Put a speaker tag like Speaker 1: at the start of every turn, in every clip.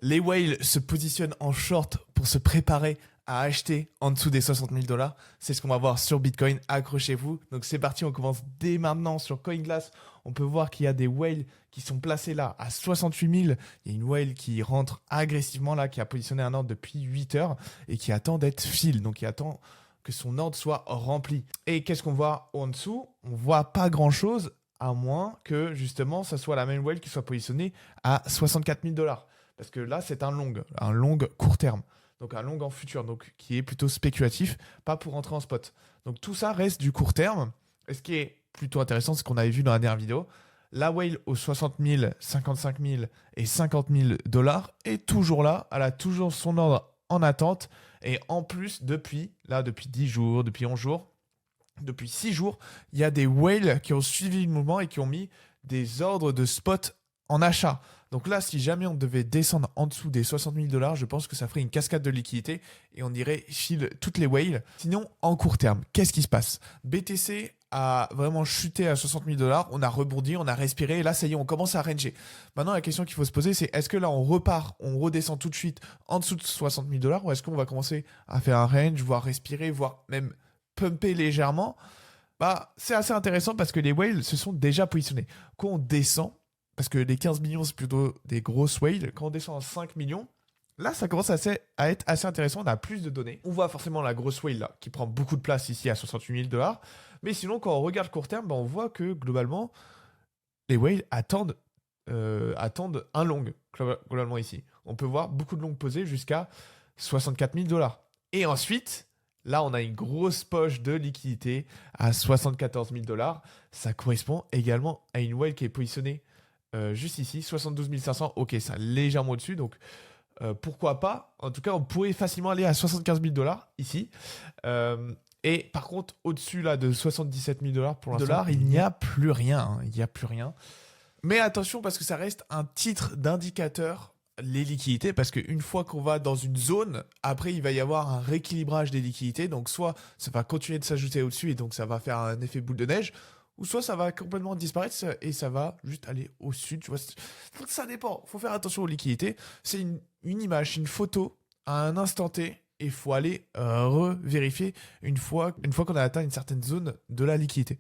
Speaker 1: Les whales se positionnent en short pour se préparer à acheter en dessous des 60 000 $. C'est ce qu'on va voir sur Bitcoin. Accrochez-vous. Donc c'est parti, on commence dès maintenant sur CoinGlass. On peut voir qu'il y a des whales qui sont placés là à 68 000. Il y a une whale qui rentre agressivement là, qui a positionné un ordre depuis 8 heures et qui attend d'être fill. Donc il attend que son ordre soit rempli. Et qu'est-ce qu'on voit en dessous? On voit pas grand-chose à moins que justement ça soit la même whale qui soit positionnée à 64 000 $. Parce que là, c'est un long court terme. Donc un long en futur, donc qui est plutôt spéculatif, pas pour rentrer en spot. Donc tout ça reste du court terme. Et ce qui est plutôt intéressant, c'est ce qu'on avait vu dans la dernière vidéo. La whale aux 60 000, 55 000 et 50 000 $ est toujours là. Elle a toujours son ordre en attente. Et en plus, depuis 10 jours, depuis 11 jours, depuis 6 jours, il y a des whales qui ont suivi le mouvement et qui ont mis des ordres de spot en achat. Donc là, si jamais on devait descendre en dessous des 60 000 $, je pense que ça ferait une cascade de liquidité et on irait fill toutes les whales. Sinon, en court terme, qu'est-ce qui se passe? BTC a vraiment chuté à 60 000 $, on a rebondi, on a respiré et là, ça y est, on commence à ranger. Maintenant, la question qu'il faut se poser, c'est est-ce que là, on repart, on redescend tout de suite en dessous de 60 000 $ ou est-ce qu'on va commencer à faire un range, voire respirer, voire même pumper légèrement? C'est assez intéressant parce que les whales se sont déjà positionnés. Quand on descend, parce que les 15 millions, c'est plutôt des grosses whales. Quand on descend à 5 millions, là, ça commence à être assez intéressant. On a plus de données. On voit forcément la grosse whale là, qui prend beaucoup de place ici à 68 000 $. Mais sinon, quand on regarde court terme, on voit que globalement, les whales attendent un long, globalement ici. On peut voir beaucoup de longs posés jusqu'à 64 000 $. Et ensuite, là, on a une grosse poche de liquidité à 74 000 $. Ça correspond également à une whale qui est positionnée juste ici, 72 500, ok, c'est légèrement au-dessus, donc pourquoi pas. En tout cas, on pourrait facilement aller à 75 000 $ ici. Et par contre, au-dessus là de 77 000 $ pour l'instant, il n'y a plus rien. Il n'y a plus rien. Mais attention, parce que ça reste un titre d'indicateur, les liquidités, parce qu'une fois qu'on va dans une zone, après, il va y avoir un rééquilibrage des liquidités. Donc, soit ça va continuer de s'ajouter au-dessus et donc ça va faire un effet boule de neige, ou soit ça va complètement disparaître et ça va juste aller au sud. Tu vois. Ça dépend. Il faut faire attention aux liquidités. C'est une image, une photo à un instant T et il faut aller revérifier une fois qu'on a atteint une certaine zone de la liquidité.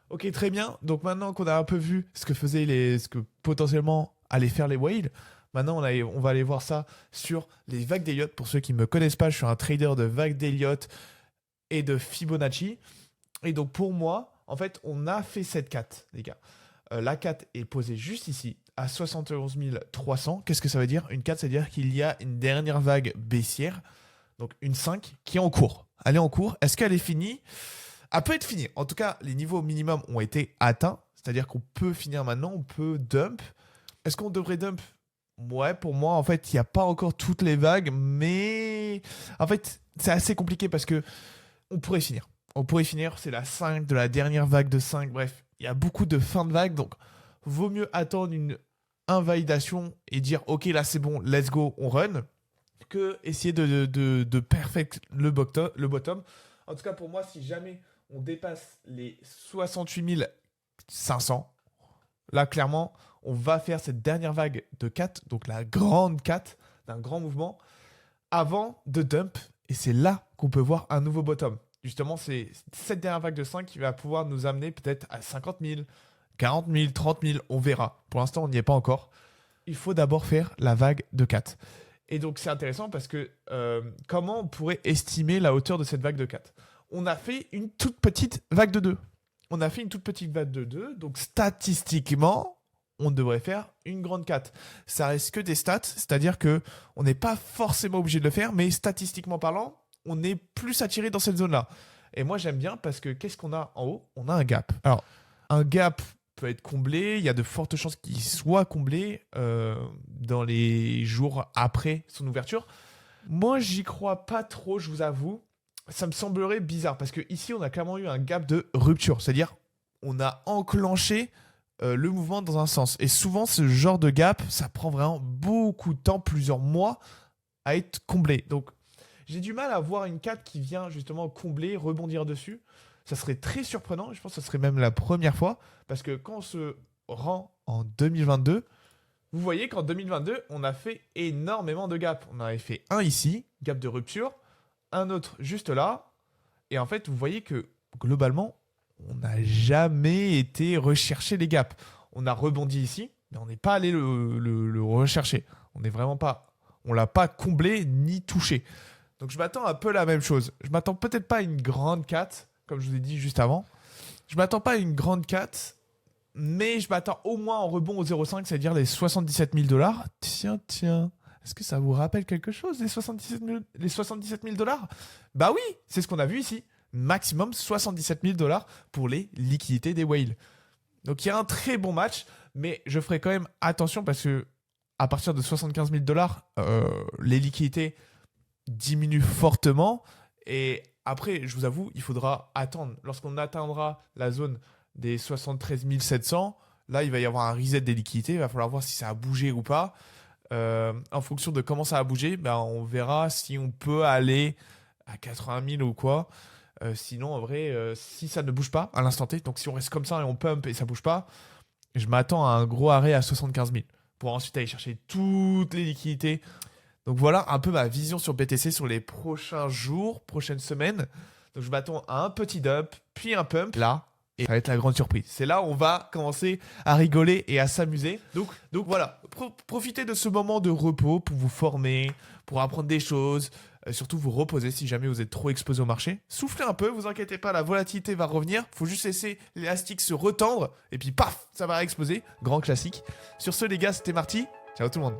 Speaker 1: Ok, très bien. Donc maintenant qu'on a un peu vu ce que potentiellement allaient faire les whales, maintenant on va aller voir ça sur les vagues d'Elliott. Pour ceux qui ne me connaissent pas, je suis un trader de vagues d'Elliott et de Fibonacci. Et donc pour moi, en fait, on a fait cette 4, les gars. La 4 est posée juste ici, à 71 300. Qu'est-ce que ça veut dire? Une 4, c'est-à-dire qu'il y a une dernière vague baissière, donc une 5, qui est en cours. Elle est en cours. Est-ce qu'elle est finie? Elle peut être finie. En tout cas, les niveaux minimums ont été atteints. C'est-à-dire qu'on peut finir maintenant, on peut dump. Est-ce qu'on devrait dump? Ouais, pour moi, en fait, il n'y a pas encore toutes les vagues, mais en fait, c'est assez compliqué parce que on pourrait finir. On pourrait finir, c'est la 5 de la dernière vague de 5. Bref, il y a beaucoup de fin de vague, donc vaut mieux attendre une invalidation et dire ok, là c'est bon, let's go, on run, que essayer de perfect le bottom. En tout cas, pour moi, si jamais on dépasse les 68 500, là clairement, on va faire cette dernière vague de 4, donc la grande 4 d'un grand mouvement, avant de dump, et c'est là qu'on peut voir un nouveau bottom. Justement, c'est cette dernière vague de 5 qui va pouvoir nous amener peut-être à 50 000, 40 000, 30 000, on verra. Pour l'instant, on n'y est pas encore. Il faut d'abord faire la vague de 4. Et donc, c'est intéressant parce que comment on pourrait estimer la hauteur de cette vague de 4? On a fait une toute petite vague de 2. Donc statistiquement, on devrait faire une grande 4. Ça reste que des stats, c'est-à-dire qu'on n'est pas forcément obligé de le faire, mais statistiquement parlant, on est plus attiré dans cette zone-là. Et moi, j'aime bien parce que qu'est-ce qu'on a en haut? On a un gap. Alors, un gap peut être comblé. Il y a de fortes chances qu'il soit comblé dans les jours après son ouverture. Moi, j'y crois pas trop, je vous avoue. Ça me semblerait bizarre parce que ici, on a clairement eu un gap de rupture. C'est-à-dire, on a enclenché le mouvement dans un sens. Et souvent, ce genre de gap, ça prend vraiment beaucoup de temps, plusieurs mois, à être comblé. Donc, j'ai du mal à voir une 4 qui vient justement combler, rebondir dessus. Ça serait très surprenant. Je pense que ça serait même la première fois. Parce que quand on se rend en 2022, vous voyez qu'en 2022, on a fait énormément de gaps. On avait fait un ici, gap de rupture, un autre juste là. Et en fait, vous voyez que globalement, on n'a jamais été rechercher les gaps. On a rebondi ici, mais on n'est pas allé le rechercher. On n'est vraiment pas... On l'a pas comblé ni touché. Donc je m'attends un peu à la même chose. Je m'attends peut-être pas à une grande 4, comme je vous ai dit juste avant. Je m'attends pas à une grande 4, mais je m'attends au moins en rebond au 0,5, c'est-à-dire les 77 000 $. Tiens. Est-ce que ça vous rappelle quelque chose, les 77 000 $? Bah oui, c'est ce qu'on a vu ici. Maximum 77 000 $ pour les liquidités des whales. Donc il y a un très bon match, mais je ferai quand même attention parce que à partir de 75 000 $, les liquidités diminuent fortement. Et après, je vous avoue, il faudra attendre. Lorsqu'on atteindra la zone des 73 700, là, il va y avoir un reset des liquidités. Il va falloir voir si ça a bougé ou pas. En fonction de comment ça a bougé, ben, on verra si on peut aller à 80 000 ou quoi. Sinon, en vrai, si ça ne bouge pas à l'instant T, donc si on reste comme ça et on pump et ça bouge pas, je m'attends à un gros arrêt à 75 000 pour ensuite aller chercher toutes les liquidités. Donc voilà un peu ma vision sur BTC sur les prochains jours, prochaines semaines. Donc je m'attends à un petit dump, puis un pump là. Et ça va être la grande surprise. C'est là où on va commencer à rigoler et à s'amuser. Donc voilà, profitez de ce moment de repos pour vous former, pour apprendre des choses. Surtout vous reposer si jamais vous êtes trop exposé au marché. Soufflez un peu, vous inquiétez pas, la volatilité va revenir. Faut juste laisser l'élastique se retendre et puis paf, ça va exploser. Grand classique. Sur ce les gars, c'était Marty. Ciao tout le monde.